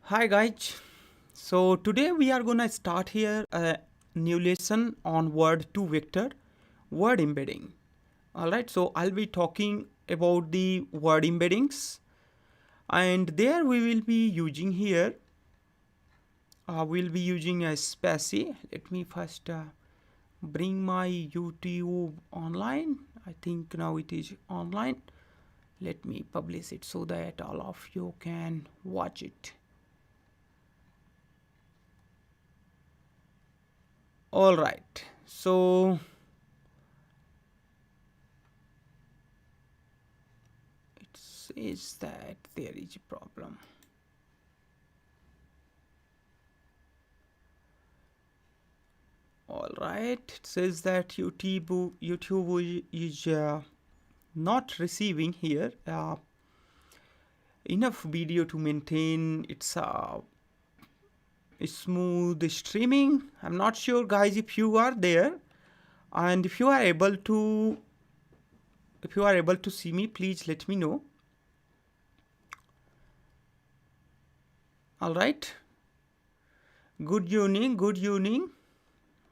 Hi guys, so today we are gonna start here a new lesson on word2vec word embedding. Alright, so I'll be talking about the word embeddings, and there we will be using here, we'll be using a SpaCy. Let me first bring my YouTube online. I think now it is online. Let me publish it so that all of you can watch it. All right, so it says that there is a problem. All right, it says that YouTube is not receiving here enough video to maintain its smooth streaming. I'm not sure, guys, if you are there, and if you are able to see me, please let me know. All right, good evening.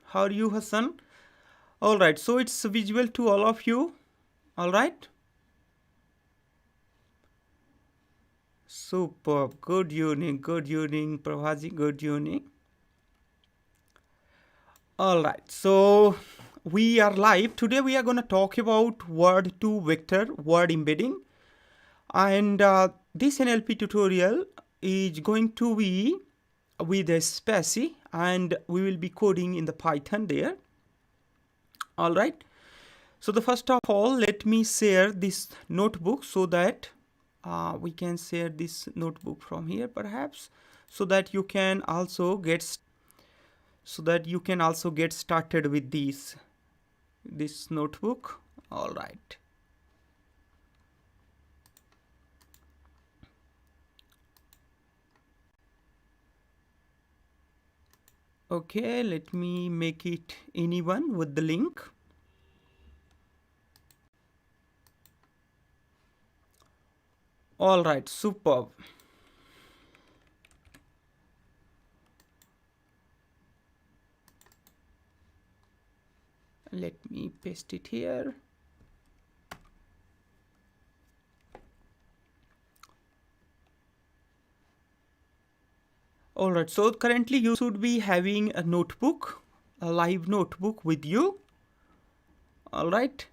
How are you, Hassan? All right, so it's visible to all of you. All right, superb. Good evening, Prabhaji. Good evening. All right, so we are live. Today we are going to talk about word2vec word embedding, and this NLP tutorial is going to be with a SpaCy, and we will be coding in the Python there. All right, so the first of all, let me share this notebook so that we can share this notebook from here perhaps, so that you can also get started with this notebook. All right, okay, let me make it anyone with the link. All right, superb. Let me paste it here. All right, so currently you should be having a notebook, a live notebook with you. All right,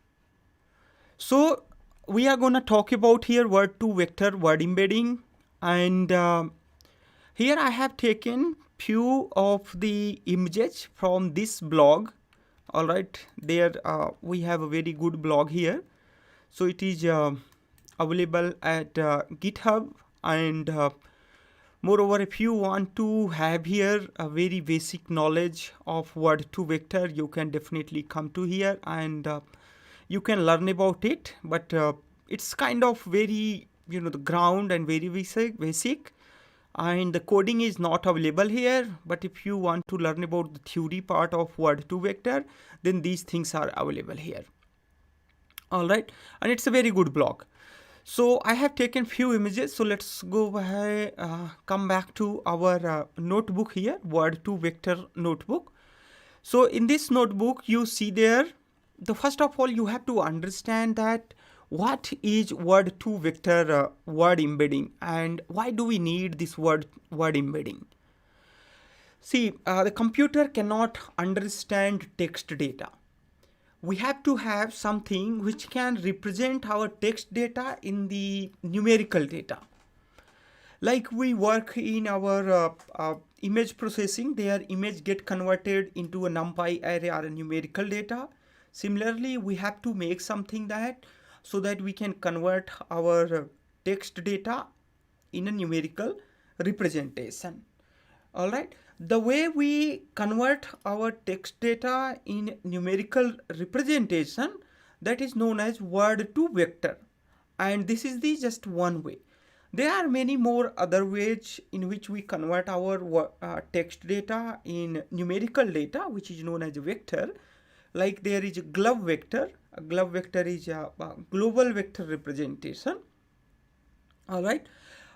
so we are going to talk about here word2vec word embedding, and here I have taken few of the images from this blog. All right, there we have a very good blog here, so it is available at GitHub, and moreover, if you want to have here a very basic knowledge of word2vec, you can definitely come to here, and you can learn about it. But it's kind of very, the ground and very basic, and the coding is not available here. But if you want to learn about the theory part of word2vec, then these things are available here. All right, and it's a very good blog. So I have taken few images. So let's go ahead, come back to our notebook here, word2vec notebook. So in this notebook, you see there, the first of all, you have to understand that what is word2vec word embedding, and why do we need this word embedding. See, the computer cannot understand text data. We have to have something which can represent our text data in the numerical data. Like we work in our image processing, their image get converted into a NumPy array or a numerical data. Similarly, we have to make something so that we can convert our text data in a numerical representation. All right, the way we convert our text data in numerical representation, that is known as word2vec, and this is the just one way. There are many more other ways in which we convert our text data in numerical data, which is known as a vector. Like there is a glove vector. A glove vector is a global vector representation. All right,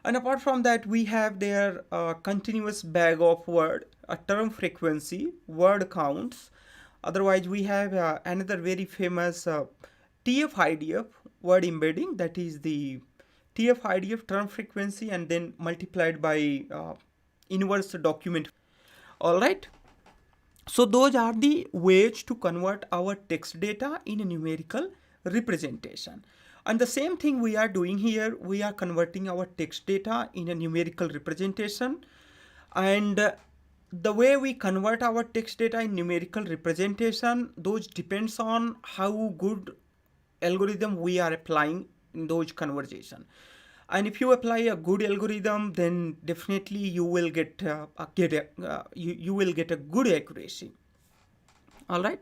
And apart from that, we have their continuous bag of word, a term frequency, word counts. Otherwise, we have another very famous TF-IDF, word embedding, that is the TF-IDF term frequency and then multiplied by inverse document. All right. So those are the ways to convert our text data in a numerical representation. And the same thing we are doing here, we are converting our text data in a numerical representation. And the way we convert our text data in numerical representation, those depends on how good algorithm we are applying in those conversation. And if you apply a good algorithm, then definitely you will get you will get a good accuracy. All right.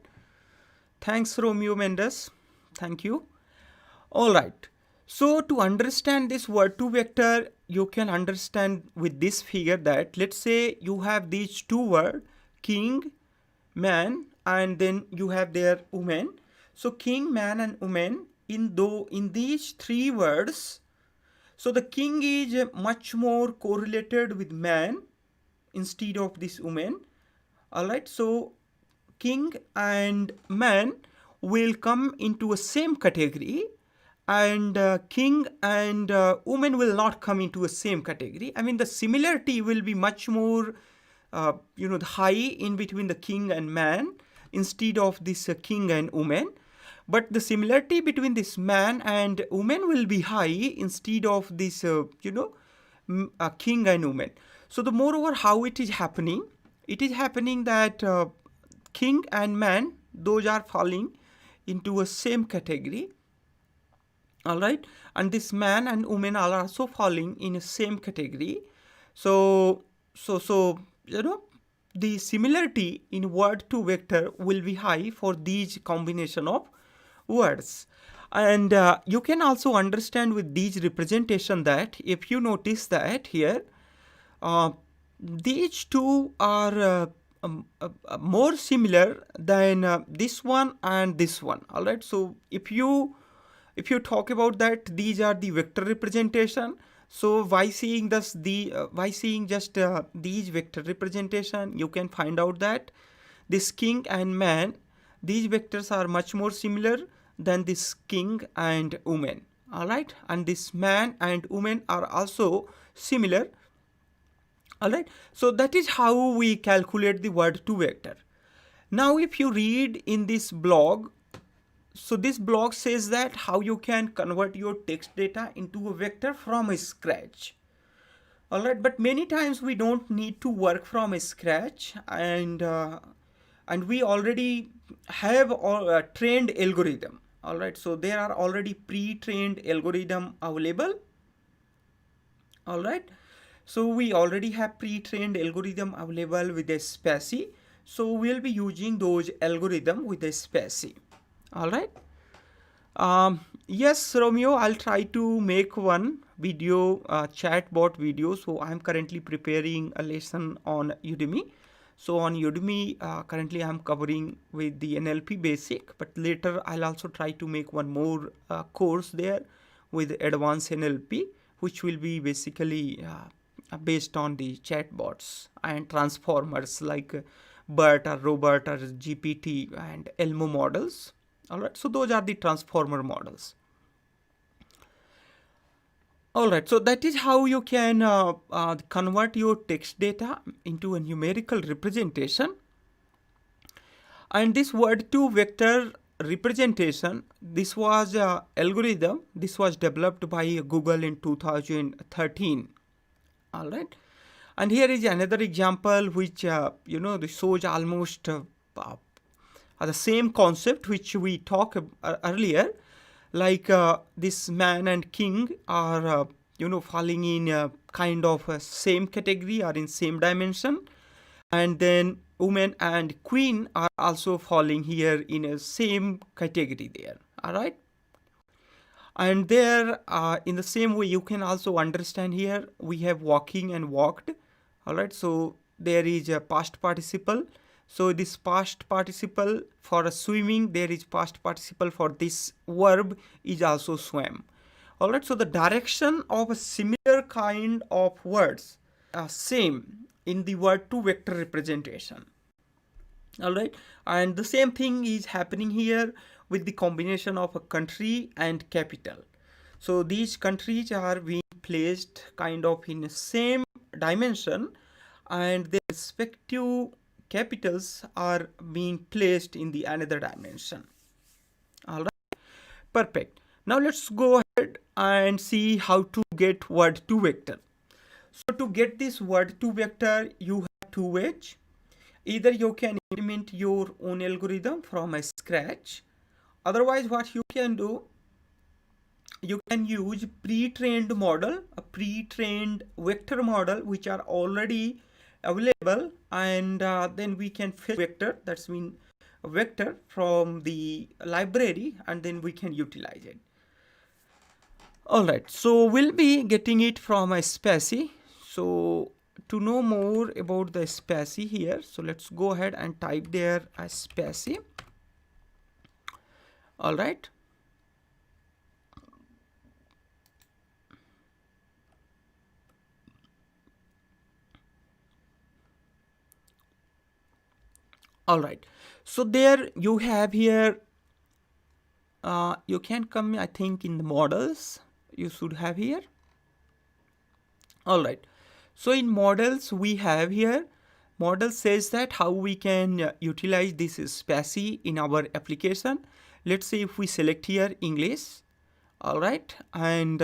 Thanks, Romeo Mendes. Thank you. All right. So to understand this word2 vector, you can understand with this figure that let's say you have these two words, king, man, and then you have their woman. So king, man, and woman, in these three words, so the king is much more correlated with man instead of this woman. All right. So king and man will come into a same category, and king and woman will not come into a same category. I mean, the similarity will be much more high in between the king and man instead of this king and woman. But the similarity between this man and woman will be high instead of this king and woman. So the moreover, how it is happening that king and man, those are falling into a same category. All right. And this man and woman are also falling in a same category. So the similarity in word2 vector will be high for these combination of words. And you can also understand with these representation that if you notice that here, these two are more similar than this one and this one. All right. So if you talk about that, these are the vector representation. So by seeing just these vector representation, you can find out that this king and man, these vectors are much more similar than this king and woman. All right. And this man and woman are also similar. All right. So that is how we calculate the word2 vector. Now, if you read in this blog, so this blog says that how you can convert your text data into a vector from scratch. All right. But many times we don't need to work from scratch, and we already have a trained algorithm. All right. So there are already pre-trained algorithm available. All right. So we already have pre-trained algorithm available with a SpaCy. So we'll be using those algorithm with a SpaCy. All right. Yes, Romeo, I'll try to make one video, chatbot video. So I'm currently preparing a lesson on Udemy. So on Udemy, currently I'm covering with the NLP basic, but later I'll also try to make one more course there with advanced NLP, which will be basically based on the chatbots and transformers like BERT or Robert or GPT and Elmo models. All right. So those are the transformer models. All right. So that is how you can convert your text data into a numerical representation. And this word2 vector representation, this was an algorithm. This was developed by Google in 2013. All right. And here is another example which shows almost the same concept which we talked earlier, like this man and king are falling in kind of a same category or in same dimension, and then woman and queen are also falling here in a same category there. All right. And there in the same way you can also understand here we have walking and walked. All right. So there is a past participle. So this past participle for a swimming, there is past participle for this verb is also swam. All right. So the direction of a similar similar kind of words, same in the word2vector representation. All right, and the same thing is happening here with the combination of a country and capital. So these countries are being placed kind of in the same dimension, and their respective capitals are being placed in the another dimension. All right, perfect. Now let's go ahead and see how to get word2vector. So to get this word2vector, you have two ways. Either you can implement your own algorithm from a scratch. Otherwise, what you can do, you can use pre-trained model, a pre-trained vector model, which are already available, and then we can fetch vector, that's mean a vector from the library, and then we can utilize it. All right, so we'll be getting it from a SpaCy. So to know more about the SpaCy here, so let's go ahead and type there a SpaCy. All right. All right, so there you have here, you can come, I think, in the models you should have here. All right, so in models we have here, model says that how we can utilize this SpaCy in our application. Let's say if we select here English, all right, and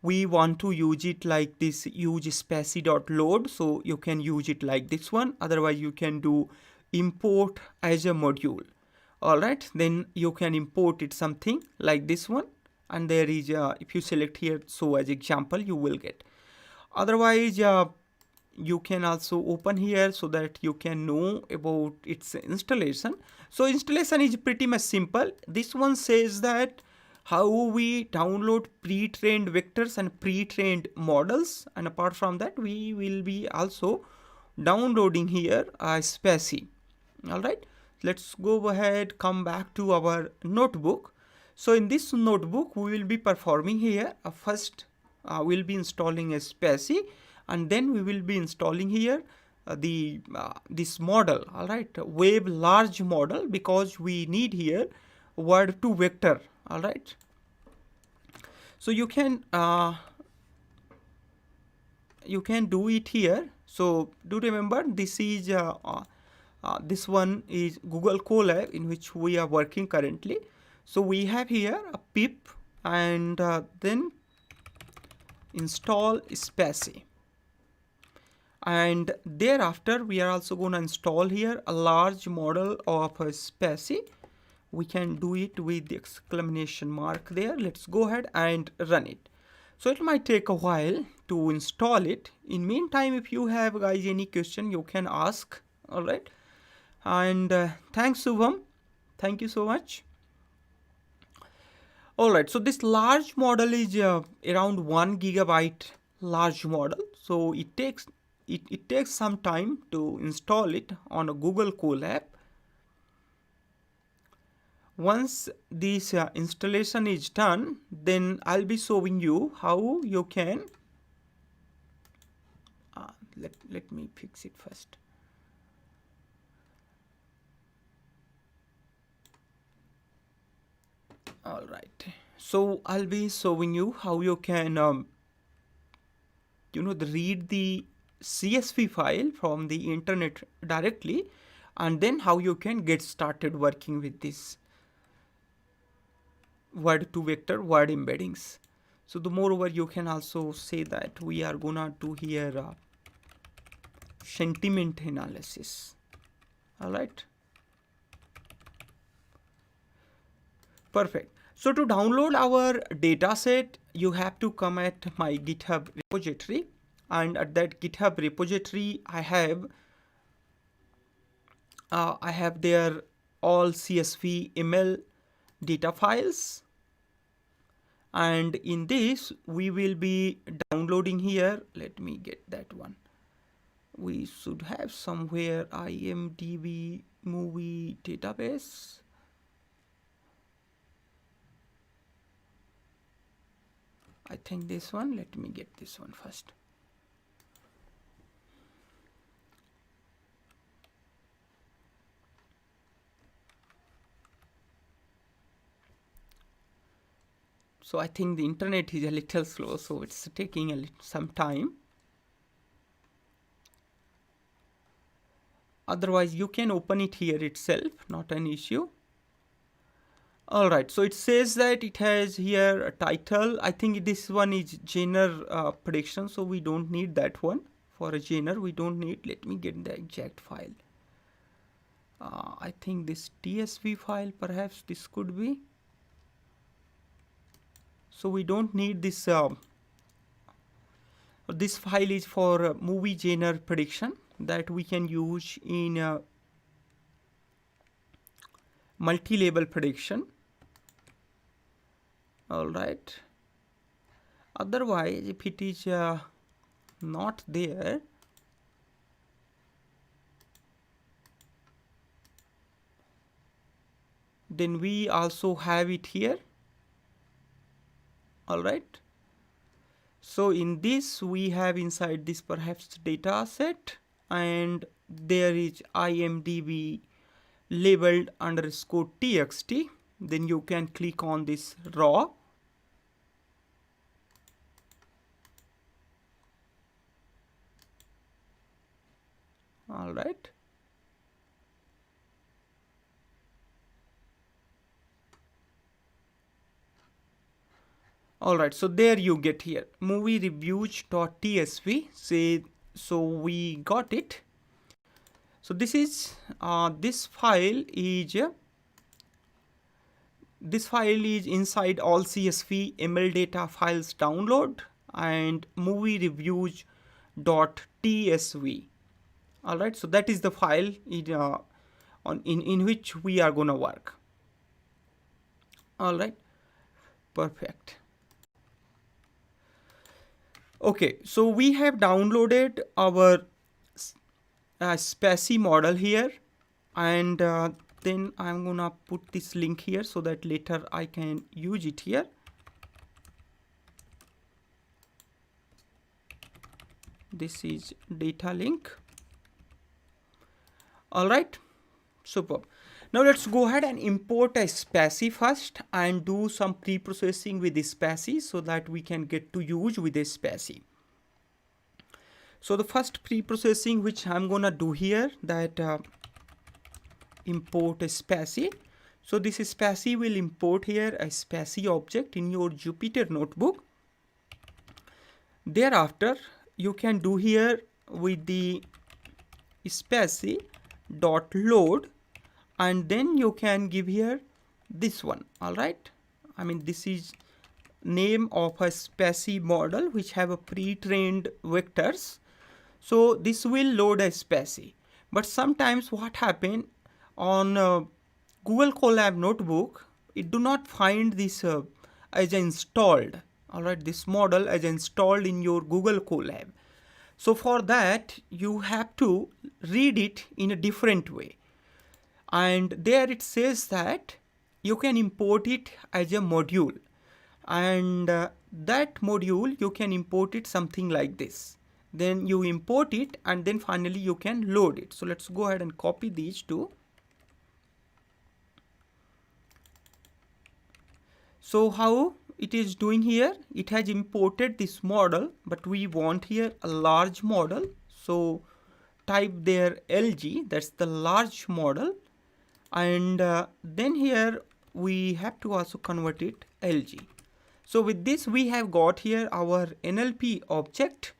we want to use it like this, use SpaCy.load, so you can use it like this one. Otherwise you can do import as a module. All right, then you can import it something like this one, and there is if you select here, so as example you will get. Otherwise you can also open here so that you can know about its installation. So installation is pretty much simple. This one says that how we download pre-trained vectors and pre-trained models, and apart from that we will be also downloading here SpaCy. All right, let's go ahead, come back to our notebook. So in this notebook we will be performing here first we'll be installing a SpaCy, and then we will be installing here this model. All right, web large model, because we need here word2vector. All right, so you can do it here. So do remember, this is this one is Google Colab, in which we are working currently. So we have here a pip, and then install SpaCy, and thereafter we are also going to install here a large model of a SpaCy. We can do it with the exclamation mark there. Let's go ahead and run it. So it might take a while to install it. In meantime, if you have guys any question, you can ask. All right, and thanks Subham, thank you so much. All right, so this large model is around 1 GB large model, so it takes some time to install it on a Google Colab. Once this installation is done, then I'll be showing you how you can let me fix it first. All right, so I'll be showing you how you can read the CSV file from the internet directly, and then how you can get started working with this word2vector word embeddings. So the moreover, you can also say that we are gonna do here sentiment analysis. All right, perfect. So to download our data set, you have to come at my GitHub repository, and at that GitHub repository I have there all CSV ML data files, and in this we will be downloading here. Let me get that one. We should have somewhere IMDb movie database. I think this one, let me get this one first. So I think the internet is a little slow, so it's taking some time. Otherwise, you can open it here itself, not an issue. Alright, so it says that it has here a title. I think this one is genre prediction, so we don't need that one. For a genre, we don't need. Let me get the exact file. I think this TSV file, perhaps this could be. So we don't need this. This file is for movie genre prediction that we can use in multi-label prediction. Alright. Otherwise, if it is not there, then we also have it here. Alright. So in this, we have inside this perhaps data set, and there is IMDb labeled _txt. Then you can click on this raw. All right. All right, so there you get here movie reviews.tsv. Say, so we got it. So this is this file is inside all CSV ML data files download and movie reviews.tsv. All right, so that is the file in which we are gonna work. All right, perfect. Okay, so we have downloaded our SpaCy model here, and then I'm gonna put this link here so that later I can use it here. This is data link. All right, superb. Now let's go ahead and import a SpaCy first and do some pre-processing with the SpaCy so that we can get to use with the SpaCy. So the first pre-processing which I'm gonna do here, that import a SpaCy. So this SpaCy will import here a SpaCy object in your Jupyter notebook. Thereafter, you can do here with the SpaCy.load, and then you can give here this one. All right, I mean, this is name of a SpaCy model which have a pre-trained vectors. So this will load a SpaCy. But sometimes what happen on Google Colab notebook, it do not find this as installed. All right, this model as installed in your Google Colab. So for that, you have to read it in a different way. And there it says that you can import it as a module, and that module you can import it something like this. Then you import it and then finally you can load it. So let's go ahead and copy these two. So how it is doing here, it has imported this model, but we want here a large model. So type there LG, that's the large model. And then here we have to also convert it LG. So with this we have got here our NLP object.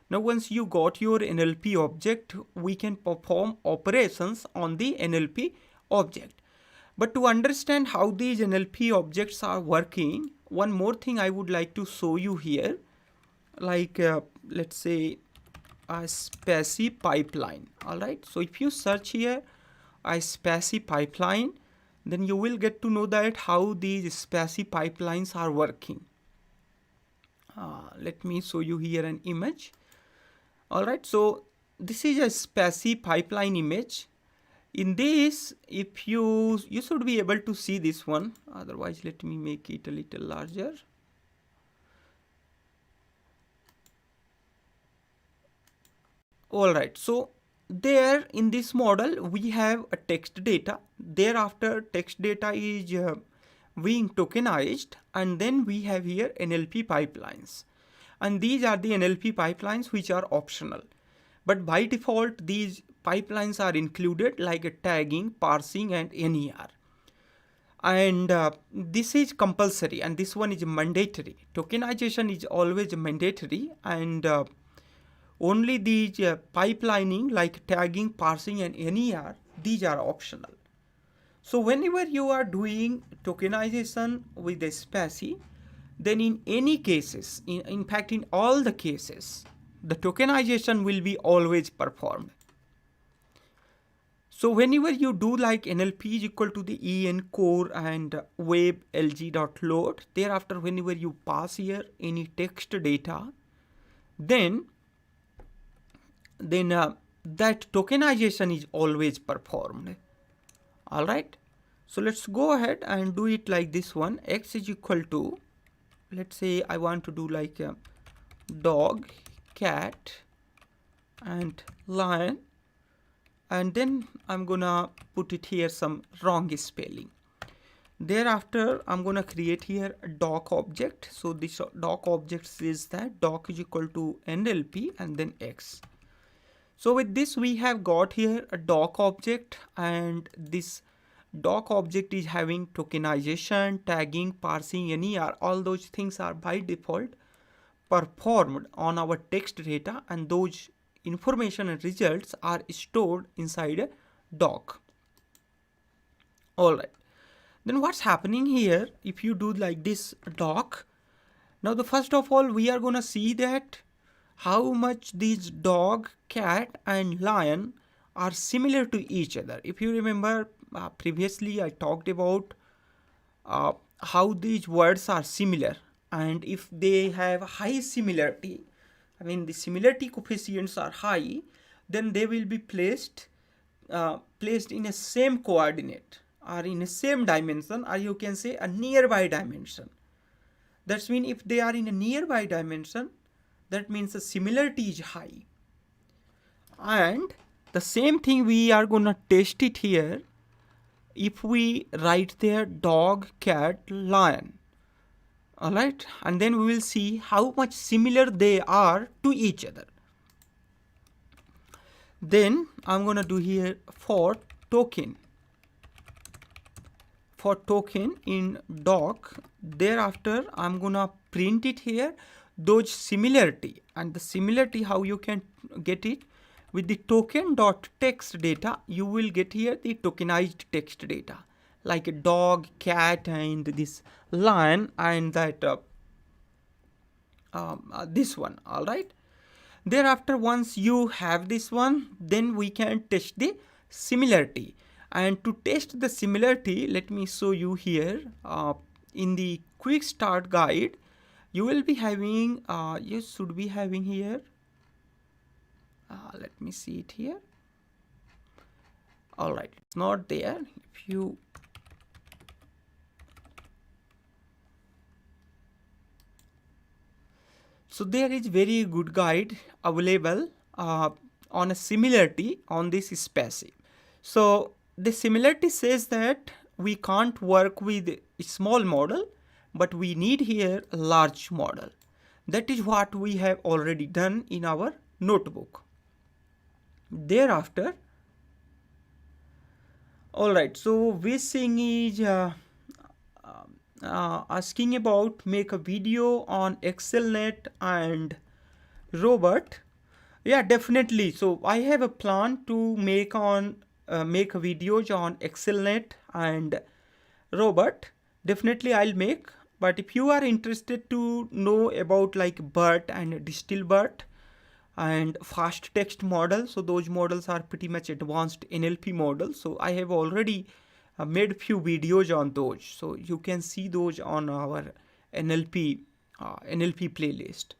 Now once you got your NLP object, we can perform operations on the NLP object. But to understand how these NLP objects are working, one more thing I would like to show you here, like let's say a SpaCy pipeline. All right, so if you search here a SpaCy pipeline, then you will get to know that how these SpaCy pipelines are working. Let me show you here an image. All right, so this is a SpaCy pipeline image. In this, if you should be able to see this one. Otherwise, let me make it a little larger. All right, so there in this model we have a text data. Thereafter text data is being tokenized, and then we have here NLP pipelines, and these are the NLP pipelines which are optional, but by default these pipelines are included, like a tagging, parsing, and NER. And this is compulsory and this one is mandatory. Tokenization is always mandatory, and only these pipelining like tagging, parsing, and NER, these are optional. So whenever you are doing tokenization with a SpaCy, then in any cases, in fact in all the cases, the tokenization will be always performed. So whenever you do like NLP is equal to the en core and web lg.load, thereafter whenever you pass here any text data, then that tokenization is always performed. All right, so let's go ahead and do it like this one. X is equal to, let's say I want to do like a dog, cat, and lion, and then I'm gonna put it here some wrong spelling. Thereafter I'm gonna create here a doc object. So this doc object says that doc is equal to NLP and then X. So with this we have got here a doc object, and this doc object is having tokenization, tagging, parsing, NER. All those things are by default performed on our text data, and those information and results are stored inside a doc. All right, then what's happening here if you do like this doc? Now the first of all we are gonna see that how much these dog, cat, and lion are similar to each other. If you remember previously I talked about how these words are similar, and if they have high similarity, I mean the similarity coefficients are high, then they will be placed in a same coordinate or in a same dimension, or you can say a nearby dimension. That's mean if they are in a nearby dimension, that means the similarity is high. And the same thing we are gonna test it here if we write there dog, cat, lion. All right, and then we will see how much similar they are to each other. Then I'm gonna do here for token in doc. Thereafter I'm gonna print it here those similarity, and the similarity how you can get it with the token.text data. You will get here the tokenized text data like a dog, cat, and this lion, and that this one. All right, thereafter once you have this one, then we can test the similarity. And to test the similarity, let me show you here in the quick start guide. You will be having you should be having here let me see it here. All right, it's not there. If you so there is very good guide available on a similarity on this SpaCy. So the similarity says that we can't work with a small model, but we need here a large model. That is what we have already done in our notebook. Thereafter, all right, so this thing is asking about make a video on ExcelNet and robot. Yeah, definitely. So I have a plan to make videos on ExcelNet and robot. Definitely I'll make. But if you are interested to know about like BERT and DistilBERT and fast text model, so those models are pretty much advanced NLP models. So I have already made few videos on those. So you can see those on our NLP playlist.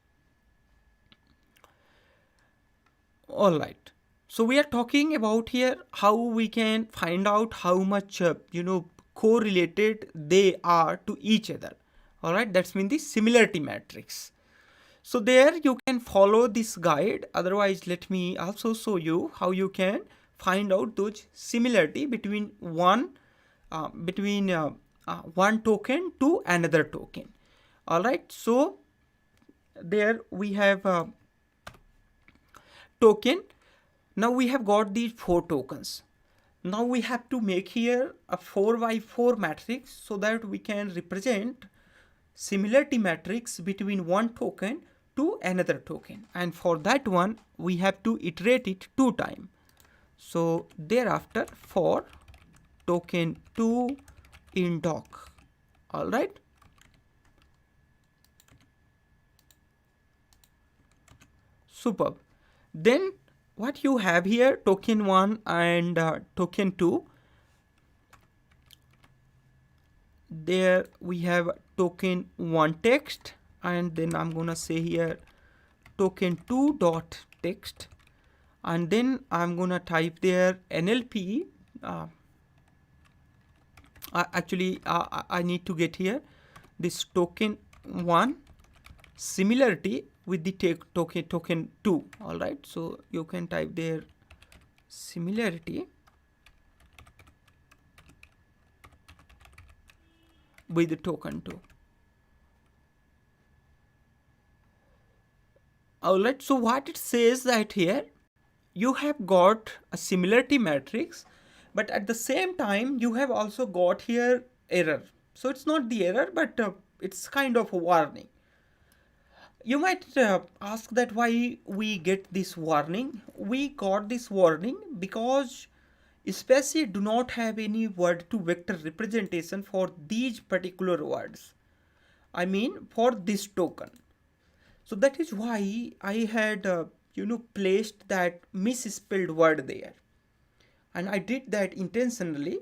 All right. So we are talking about here how we can find out how much correlated they are to each other. All right, that's mean the similarity matrix. So there you can follow this guide. Otherwise, let me also show you how you can find out those similarity between one token to another token. All right. So there we have a token. Now we have got these 4 tokens. Now we have to make here a 4x4 matrix so that we can represent similarity matrix between one token to another token, and for that one we have to iterate it 2 times. So thereafter for token 2 in doc. All right. Superb. Then what you have here, token 1 and token 2. There we have token 1 text, and then I'm gonna say here token 2 dot text, and then I'm gonna type there NLP. I need to get here this token 1 similarity with the token 2. All right, so you can type there similarity with the token 2. All right, so what it says that here you have got a similarity matrix, but at the same time you have also got here error. So it's not the error, but it's kind of a warning. You might ask that why we get this warning. We got this warning because SpaCy do not have any word-to-vector representation for these particular words. I mean for this token. So that is why I had placed that misspelled word there. And I did that intentionally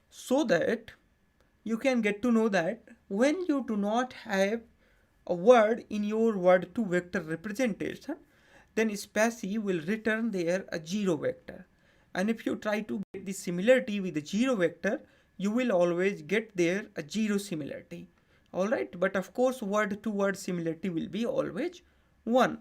so that you can get to know that when you do not have a word in your word-to-vector representation, then SpaCy will return there a 0 vector. And if you try to get the similarity with the 0 vector, you will always get there a 0 similarity. Alright, but of course word-to-word similarity will be always 1.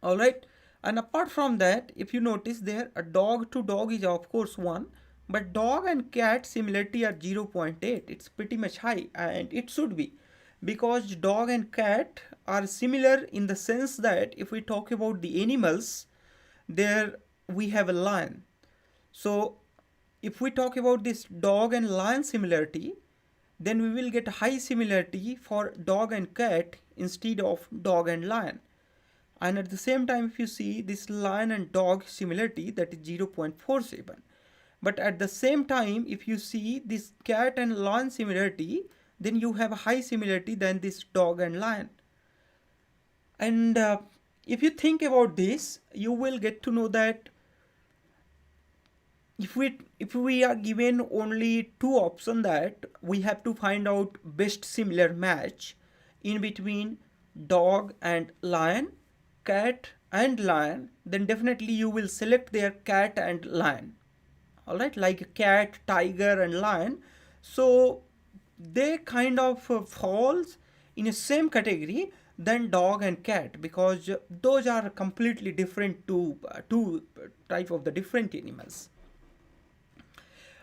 Alright, and apart from that, if you notice there, a dog to dog is of course 1, but dog and cat similarity are 0.8. It's pretty much high, and it should be, because dog and cat are similar in the sense that if we talk about the animals, there we have a lion. So if we talk about this dog and lion similarity, then we will get a high similarity for dog and cat instead of dog and lion. And at the same time, if you see this lion and dog similarity, that is 0.47. But at the same time, if you see this cat and lion similarity, then you have a high similarity than this dog and lion. And if you think about this, you will get to know that if we are given only 2 options, that we have to find out best similar match in between dog and lion, cat and lion, then definitely you will select their cat and lion. All right, like cat, tiger and lion. So they kind of falls in the same category than dog and cat, because those are completely different two type of the different animals.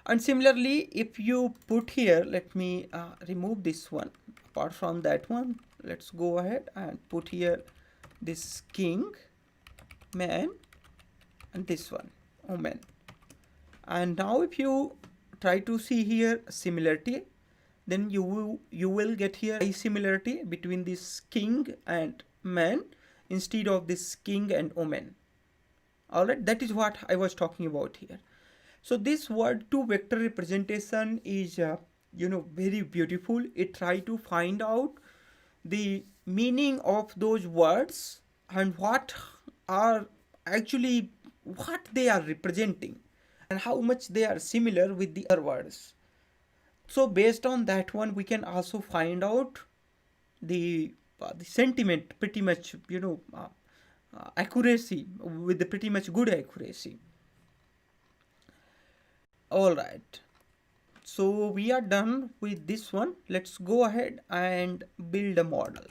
And similarly, if you put here, let me remove this one. Apart from that one, let's go ahead and put here this king, man, and this one, woman. And now if you try to see here similarity, then you will get here a similarity between this king and man instead of this king and woman. Alright, that is what I was talking about here. So this word-to-vector representation is very beautiful. It try to find out the meaning of those words and what they are representing and how much they are similar with the other words. So based on that one, we can also find out the sentiment pretty much, accuracy, with the pretty much good accuracy. All right, so we are done with this one. Let's go ahead and build a model.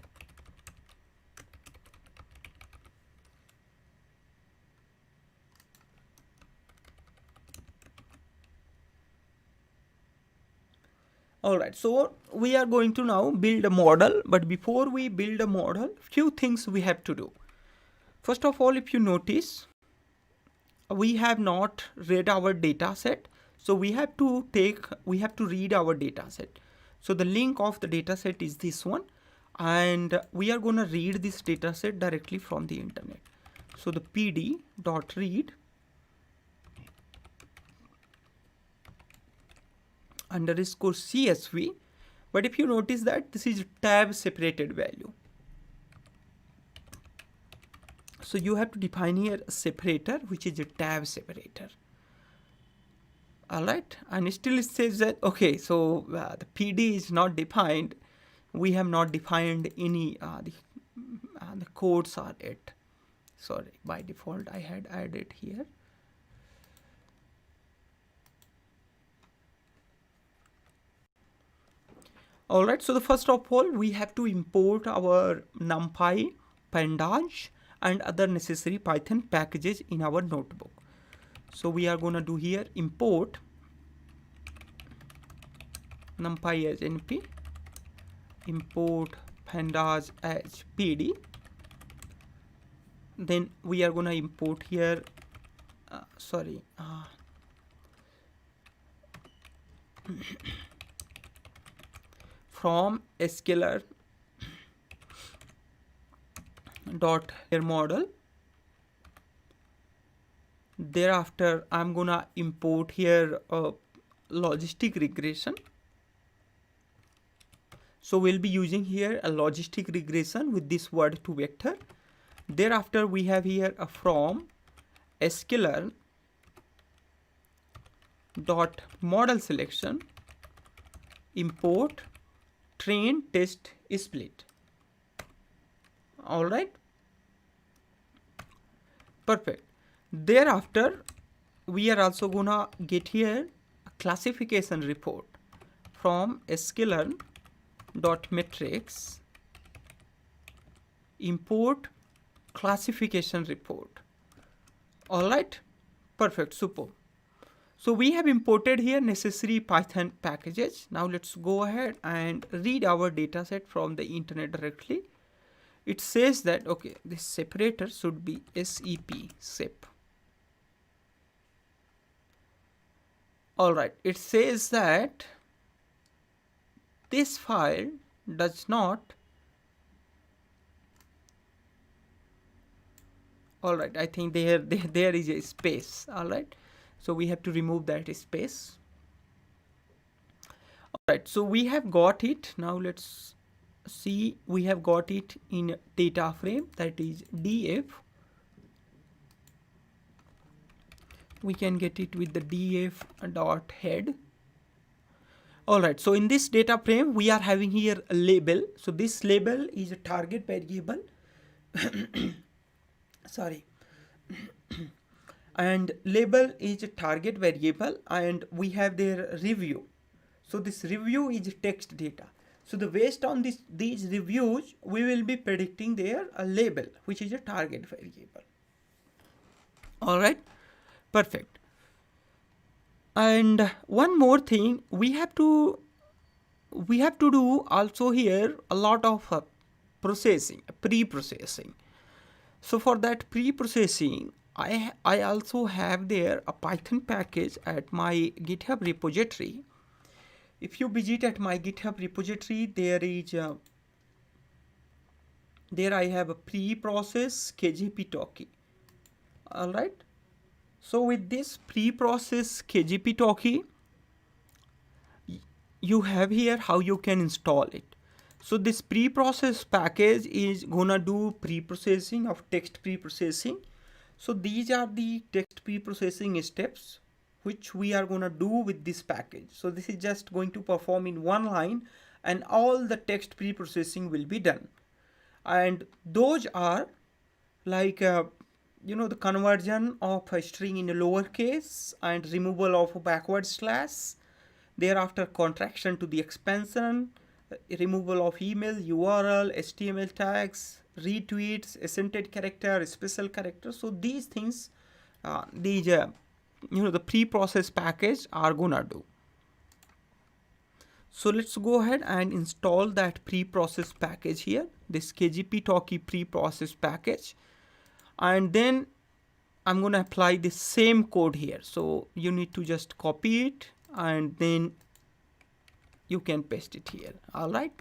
All right, so we are going to now build a model, but before we build a model, few things we have to do. First of all, if you notice, we have not read our data set. So we have to read our data set. So the link of the data set is this one. And we are going to read this data set directly from the internet. So the pd.read underscore CSV. But if you notice that this is tab separated value. So you have to define here a separator, which is a tab separator. All right, and still it says that, okay, so the PD is not defined. We have not defined any, the codes are it. Sorry, by default, I had added here. All right, so the first of all, we have to import our NumPy, Pandas, and other necessary Python packages in our notebook. So we are going to do here import NumPy as NP, import Pandas as PD. Then we are going to import here, from scalar dot here model. Thereafter, I'm gonna import here a logistic regression. So we'll be using here a logistic regression with this word2vec. Thereafter, we have here a from scalar dot model selection import train test split. All right, perfect. Thereafter, we are also gonna get here a classification report from scalar dot matrix import classification report. All right, perfect, super. So we have imported here necessary Python packages. Now let's go ahead and read our dataset from the internet directly. It says that, okay, this separator should be sep. All right, it says that this file does not. All right, I think there is a space. All right, so we have to remove that space. All right, so we have got it. Now let's see, we have got it in data frame, that is df. We can get it with the df dot head. All right, so in this data frame, we are having here a label. So this label is a target variable. Sorry. And label is a target variable, and we have their review. So this review is text data. So the based on these reviews, we will be predicting their label, which is a target variable. All right, perfect. And one more thing, we have to do also here a lot of processing, pre-processing. So for that pre-processing, I also have there a Python package at my GitHub repository. If you visit at my GitHub repository, there I have a pre-process KGP Talkie. All right. So with this pre-process KGP Talkie, you have here how you can install it. So this pre-process package is gonna do pre-processing of text pre-processing. So these are the text pre-processing steps which we are gonna do with this package. So this is just going to perform in one line, and all the text pre-processing will be done. And those are like the conversion of a string in a lowercase and removal of a backward slash, thereafter contraction to the expansion, removal of email, URL, HTML tags, retweets, accented character, special character. So these things, the pre-process package are gonna do. So let's go ahead and install that pre-process package here, this KGP Talkie pre-process package. And then I'm going to apply the same code here. So you need to just copy it and then you can paste it here. All right.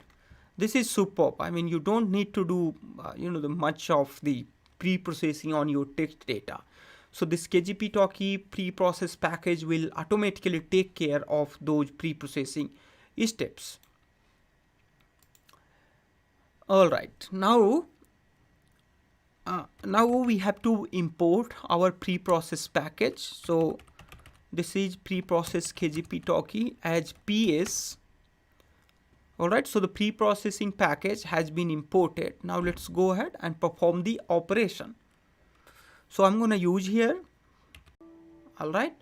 This is superb. I mean, you don't need to do, the much of the pre-processing on your text data. So this KGP Talkie pre-process package will automatically take care of those pre-processing steps. All right. Now we have to import our pre-process package. So this is pre-process KGP Talkie as PS. All right, so the pre-processing package has been imported. Now let's go ahead and perform the operation. So I'm going to use here. All right,